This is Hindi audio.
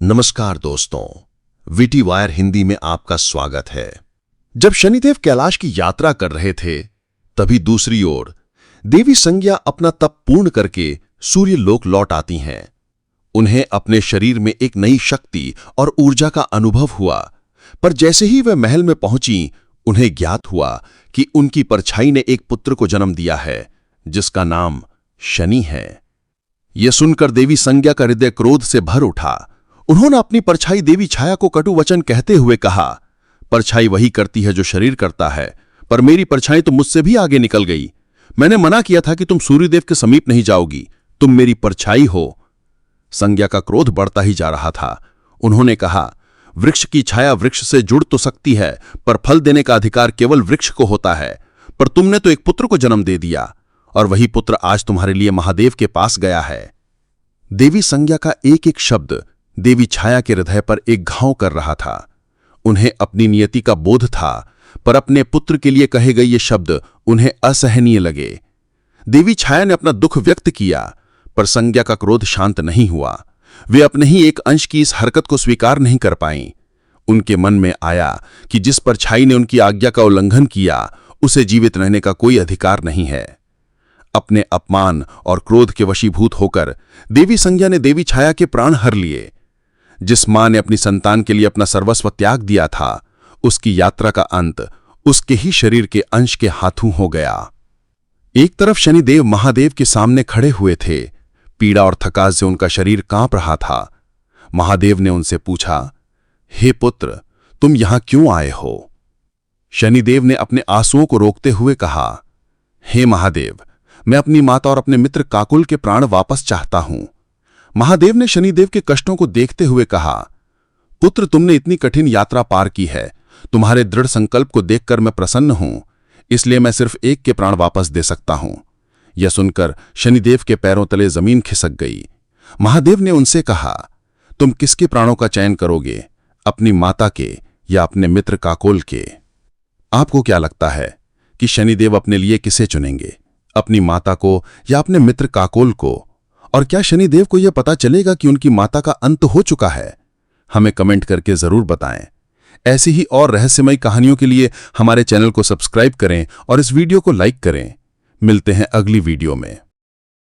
नमस्कार दोस्तों, वीटी वायर हिंदी में आपका स्वागत है। जब शनिदेव कैलाश की यात्रा कर रहे थे, तभी दूसरी ओर देवी संज्ञा अपना तप पूर्ण करके सूर्य लोक लौट आती हैं। उन्हें अपने शरीर में एक नई शक्ति और ऊर्जा का अनुभव हुआ, पर जैसे ही वे महल में पहुंची, उन्हें ज्ञात हुआ कि उनकी परछाई ने एक पुत्र को जन्म दिया है, जिसका नाम शनि है। यह सुनकर देवी संज्ञा का हृदय क्रोध से भर उठा। उन्होंने अपनी परछाई देवी छाया को कटु वचन कहते हुए कहा, परछाई वही करती है जो शरीर करता है, पर मेरी परछाई तो मुझसे भी आगे निकल गई। मैंने मना किया था कि तुम सूर्यदेव के समीप नहीं जाओगी, तुम मेरी परछाई हो। संज्ञा का क्रोध बढ़ता ही जा रहा था। उन्होंने कहा, वृक्ष की छाया वृक्ष से जुड़ तो सकती है, पर फल देने का अधिकार केवल वृक्ष को होता है। पर तुमने तो एक पुत्र को जन्म दे दिया, और वही पुत्र आज तुम्हारे लिए महादेव के पास गया है। देवी संज्ञा का एक एक शब्द देवी छाया के हृदय पर एक घाव कर रहा था। उन्हें अपनी नियति का बोध था, पर अपने पुत्र के लिए कहे गए ये शब्द उन्हें असहनीय लगे। देवी छाया ने अपना दुख व्यक्त किया, पर संज्ञा का क्रोध शांत नहीं हुआ। वे अपने ही एक अंश की इस हरकत को स्वीकार नहीं कर पाईं। उनके मन में आया कि जिस परछाई ने उनकी आज्ञा का उल्लंघन किया, उसे जीवित रहने का कोई अधिकार नहीं है। अपने अपमान और क्रोध के वशीभूत होकर देवी संज्ञा ने देवी छाया के प्राण हर लिए। जिस मां ने अपनी संतान के लिए अपना सर्वस्व त्याग दिया था, उसकी यात्रा का अंत उसके ही शरीर के अंश के हाथों हो गया। एक तरफ शनिदेव महादेव के सामने खड़े हुए थे। पीड़ा और थकान से उनका शरीर कांप रहा था। महादेव ने उनसे पूछा, हे पुत्र, तुम यहां क्यों आए हो? शनिदेव ने अपने आंसुओं को रोकते हुए कहा, हे महादेव, मैं अपनी माता और अपने मित्र काकुल के प्राण वापस चाहता हूं। महादेव ने शनिदेव के कष्टों को देखते हुए कहा, पुत्र, तुमने इतनी कठिन यात्रा पार की है। तुम्हारे दृढ़ संकल्प को देखकर मैं प्रसन्न हूं, इसलिए मैं सिर्फ एक के प्राण वापस दे सकता हूं। यह सुनकर शनिदेव के पैरों तले जमीन खिसक गई। महादेव ने उनसे कहा, तुम किसके प्राणों का चयन करोगे, अपनी माता के या अपने मित्र काकोल के? आपको क्या लगता है कि शनिदेव अपने लिए किसे चुनेंगे, अपनी माता को या अपने मित्र काकोल को? और क्या शनिदेव को यह पता चलेगा कि उनकी माता का अंत हो चुका है? हमें कमेंट करके जरूर बताएं। ऐसी ही और रहस्यमयी कहानियों के लिए हमारे चैनल को सब्सक्राइब करें और इस वीडियो को लाइक करें। मिलते हैं अगली वीडियो में।